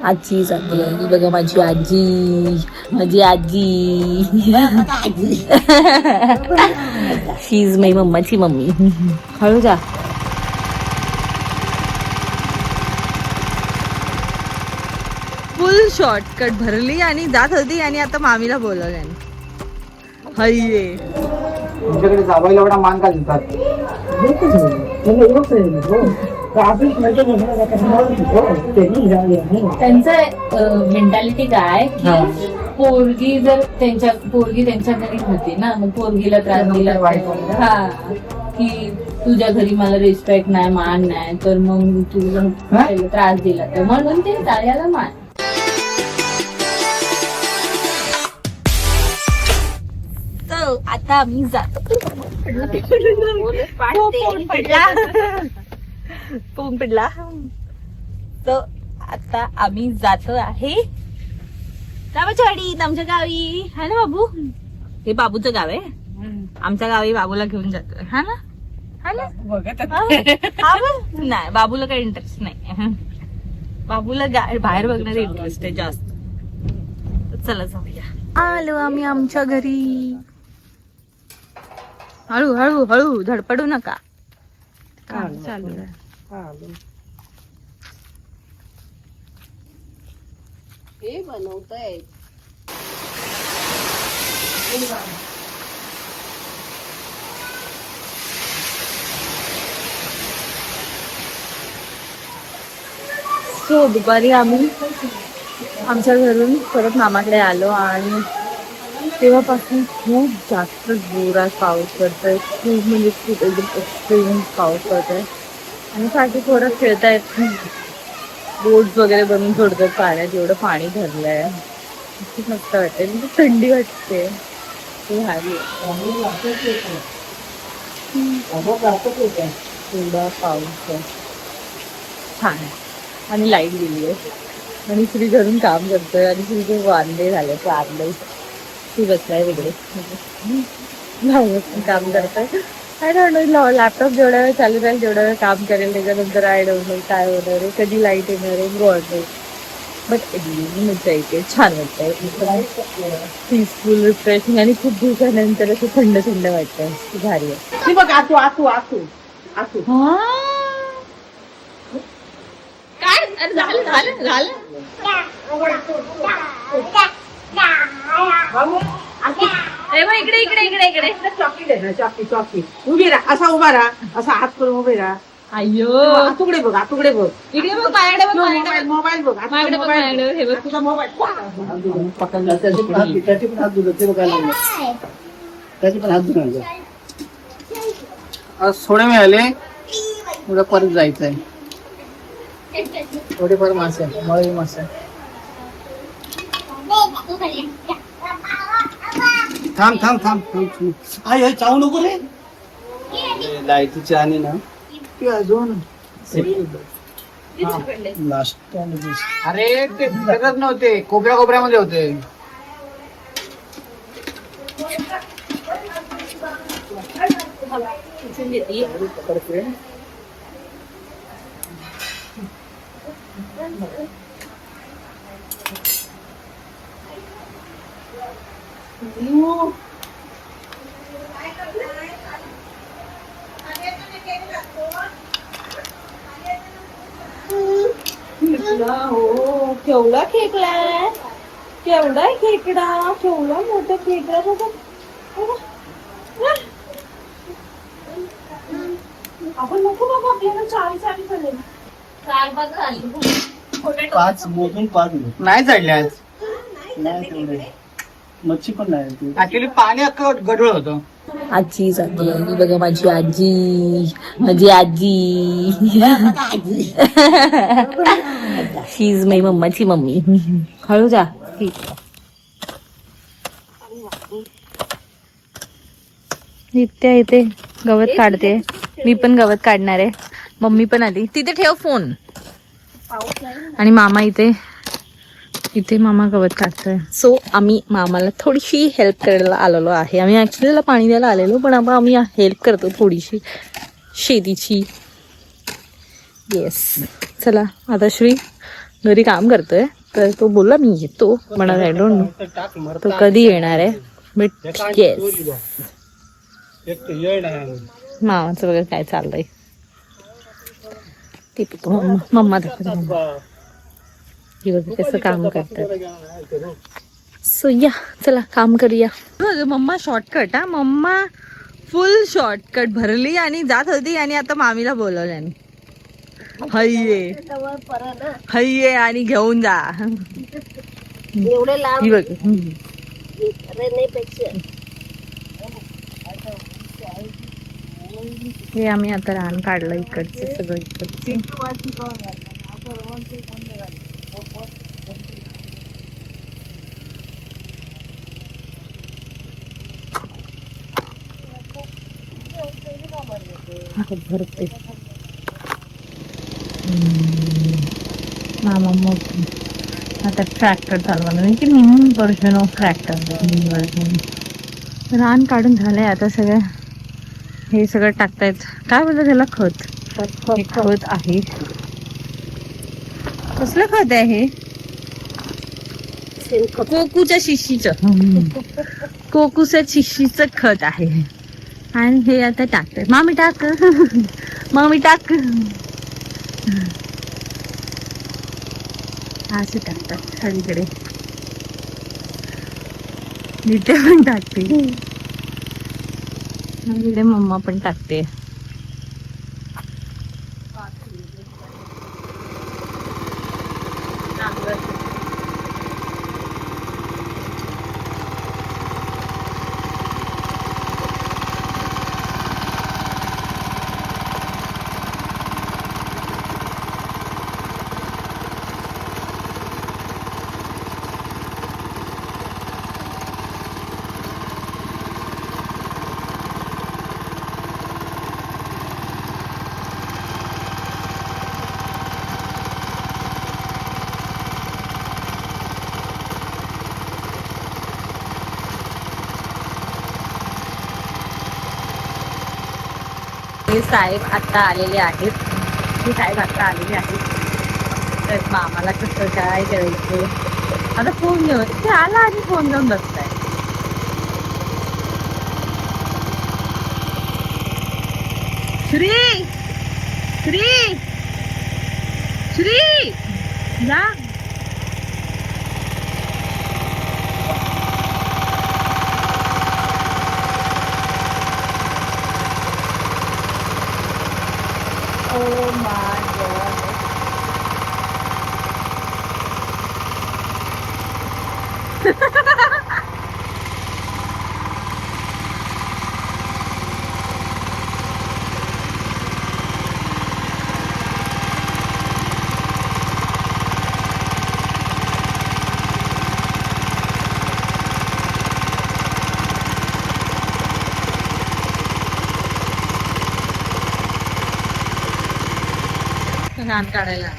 आजी जाते. ही बघा माझी आजी, माझी आजी. शी इज माई मम्माची मम्मी. हळू जा. फुल शॉर्टकट भरली आणि जात होती आणि आता मामीला बोलवलं. हय्ये तुमच्याकडे जावायला एवढा मान का देतात? त्यांचं मेंटॅलिटी काय की पोरगी जर पोरगी त्यांच्या घरी होती ना, मग पोरगीला त्रास दिला हा की तुझ्या घरी मला रिस्पेक्ट नाही, मान नाही, तर मग तुझा त्रास दिला तर म्हणून ते जाळ्याला मान. आता आम्ही जातो. फोन पडला. तर आता आम्ही जातो आहे रामाच्या वाडीत, आमच्या गावी. हा ना बाबू, हे बाबूचं गाव आहे. आमच्या गावी बाबूला घेऊन जातोय. हा ना, हा ना. नाही, बाबूला काही इंटरेस्ट नाही. बाबूला बाहेर बघण्याचा इंटरेस्ट आहे जास्त. चला जाऊया. आलो आम्ही आमच्या घरी. हळू हळू हळू, धडपडू नका. चालू हे बनवतंय. सो दुपारी आम्ही आमच्या घरून परत मामाकडे आलो आणि तेव्हापासून खूप जास्त जोरात पाऊस पडतोय. खूप म्हणजे खूप एकदम एक्स्ट्रीम पाऊस पडतोय आणि साठी थोडं खेळतायत. बोट्स वगैरे बनवून सोडतात पाण्यात. एवढं पाणी भरलंय. खूप मस्त वाटते, म्हणजे थंडी वाटते. खूप भारी एवढा पाऊस आहे. छान आहे. आणि लाईट गेली आहे आणि श्री घरून काम करतोय आणि श्रीचे वांदे झाले. वांदे ती बसलाय वेगळे काम करतोय. आय डोंट नो, लॅपटॉप जेवढा वेळ चालू राहील तेवढा वेळ काम करेल. त्याच्यानंतर आय डोंट नो काय होणार आहे, कधी लाईट येणार आहे, गॉड. बट मजा येते, छान वाटतंय. पीसफुल, रिफ्रेशिंग आणि खूप दिवसानंतर असं थंड थंड वाटतंय. भारी आहे. बघ आतू आतू आतू आतू. काय झालं झालं झालं. इकडे इकडे इकडे इकडे. चॉकी दे ना, चॉकी चॉकी. उभी राहा, असा उभा राहा, असा हात करून उभे राहा. अय्यो, आतुकडे बघ, आतुकडे बघ. इकडे बघ, माझ्याकडे बघ, माझ्याकडे बघ. मोबाईल बघ, माझ्याकडे बघ, माझ्याकडे. हे बघ तुझा मोबाईल. त्याचे पण हात धुलं ते बघायला लागलं. त्याचे पण हात धुणार. आज थोडे मिळाले, उद्या परत जायचंय. थोडेफार मासे, मळी मासे. थांब थांब थांब थांब. आई चावू नको रे. लाईटीची आणि ना ती अजून लास्ट. अरे ते फिरत नव्हते, कोपऱ्या कोपऱ्यामध्ये होते. हो, केवढा खेकला, केवढा खेकडा, केवढा मोठा खेकडा बघा. आपण नको बाबा, आपल्याला चाळी चालेल. चार बघा आली. 5 मोजून 5 नाही चढले आज. नाही तेवढे मच्छी पण नाही. ऍक्च्युली पाणी अख्खं गढूळ होतं. आजी जाते. ही बघा माझी आजी, माझी आजी. शी इज माई मम्माची मम्मी. हळू जा. नित्या इथे गवत काढते. मी पण गवत काढणार आहे. मम्मी पण आली. तिथे ठेव फोन. आणि मामा इथे मामा गवत काढतोय. सो आम्ही मामाला थोडीशी हेल्प करायला आलेलो आहे. आम्ही ऍक्च्युली त्याला पाणी द्यायला आलेलो, पण आता आम्ही हेल्प करतो थोडीशी शेतीची. येस, चला आता श्री घरी काम करतोय, तर तो बोलला मी येतो, म्हणा आय डोंट नो तो कधी येणार आहे. बट येस, मामाचं वगैरे काय चाललंय ते मम्मा दाखवत कसं काम करतात. सो या चला काम करूया. मम्मा शॉर्टकट, हा मम्मा फुल शॉर्टकट भरली आणि जात होती आणि आता मामीला बोलवलं आणि हय्ये हय्ये आणि घेऊन जा. एवढे लांब ही बघ हे आम्ही आता रान काढलं इकडचे सगळं इकडचे. भरते मामा मोठी आता ट्रॅक्टर चालवलं की न्यू वर्जन ऑफ ट्रॅक्टर. रान काढून झालंय आता सगळं, हे सगळं टाकतायत. काय बोलतात त्याला? खत. हे खत आहे. कसलं खत आहे हे? कोकूच्या शिशीचं, कोकूच्या शिशीचं खत आहे. आणि हे आता टाकतात. मामी टाक, मामी टाक, असे टाकतात सगळीकडे. इथे पण टाकते, इकडे मम्मा पण टाकते. साहेब आता आलेले आहेत. हे साहेब आता आलेले आहेत. तर मग आम्हाला कसं काय करायचं आता? फोन घेऊन ते आला आणि फोन घेऊन बसलाय. श्री श्री श्री जा. Oh my God. रान काढायला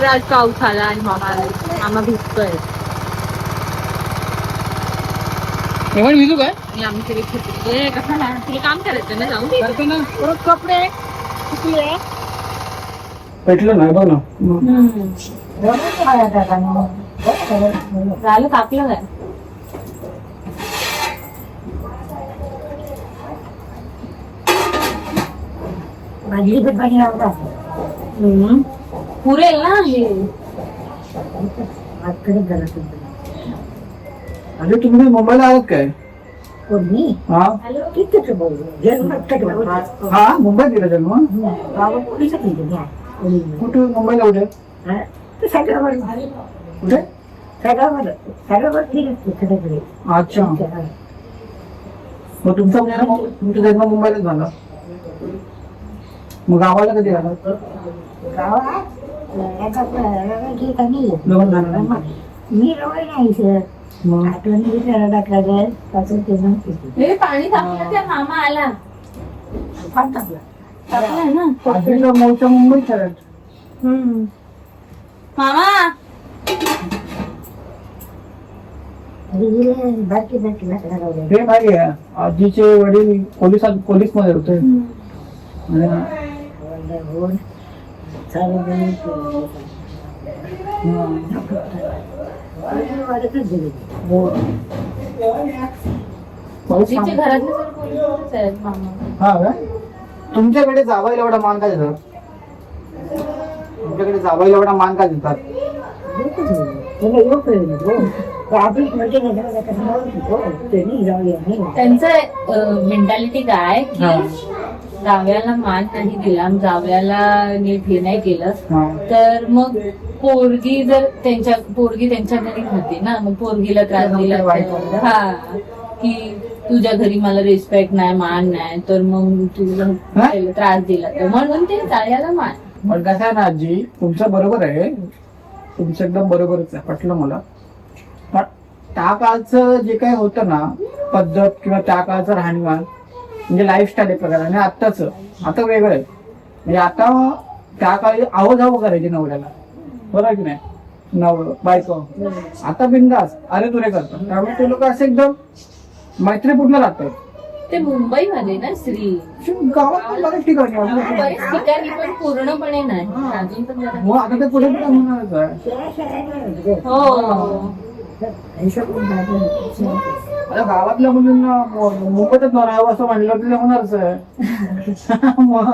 आज पाऊस आला आणि मामा भिजतोय. भिजू काय? आणि आम्ही सगळे खेळतो. कसं तुला काम करायचं ना? जाऊन करतो ना. परत कपडे पेटलं नाही बघ ना. झालं कापलं काय? पुरेल ना हे. अरे तुम्ही मुंबईला आलात काय? हा हा मुंबईत गेला जन्म. कुठे मुंबईला? कुठे कुठे? अच्छा. मग तुमचा जन्म मुंबईलाच झाला. मग गावाला कधी आला? मी रवळ नाही सर. आठवणी टाकलं हे पाणी टाकलं त्या मामा आला टाकलं टाकलंय ना. आधीचा मूळचा मुंबईत. मामा बारकी बारकी लाकडं लावली. हे माहिती आहे आजीचे वडील पोलीस मध्ये होते आणि होऊन चालू गेली. वाढतच गेली. हो. पाऊस तिच्या थांब- घरातले सर पोलीसच आहेत मामा. हा का? तुमच्याकडे जावायला एवढा मान का देतात? तुमच्याकडे जावायला एवढा मान का देतात? त्याला योग कळलं हो. ते आधी मोठे घेतलं कसं हो त्यांनी जाऊया नाही. त्यांचं मेंटॅलिटी काय की हा. जावयाला मान नाही दिला, जावयाला नीट हे नाही केलं हा. तर मग पोरगी त्यांच्या घरी होती ना, मग पोरगीला त्रास दिला वाईट तर- वाटलं. हा की तुझ्या घरी मला रिस्पेक्ट नाही, मान नाही, तर मग तुला हा? त्रास दिला तर म्हणून ते जावयाला मान. पण कसं आहे ना आजी, तुमचं बरोबर आहे, तुमचं एकदम बरोबरच आहे, पटलं मला. पण त्या काळचं जे काही होतं ना पद्धत किंवा त्या काळचं राहणीमान म्हणजे लाईफस्टाईल एक प्रकार आणि आता वेगळं आहे. म्हणजे आता त्या काळी आवाजावं करायचे नवऱ्याला, बरोबर की नाही, बायको आता बिंदास अरे तुरे करतात. त्यामुळे ते लोक असे एकदम मैत्रीपूर्ण राहतात. ते मुंबईमध्ये ना श्री गावात पण बऱ्याच ठिकाणी आहे. बरेच ठिकाणी पण पूर्णपणे नाही, अजून पण जरा- हो आता ते पुढे पुढे होणारच आहे. शहरा शहरात हो आता गावातल्या मुलींना मुंबईतच राहावं असं म्हणलं तर ते होणारच आहे. मग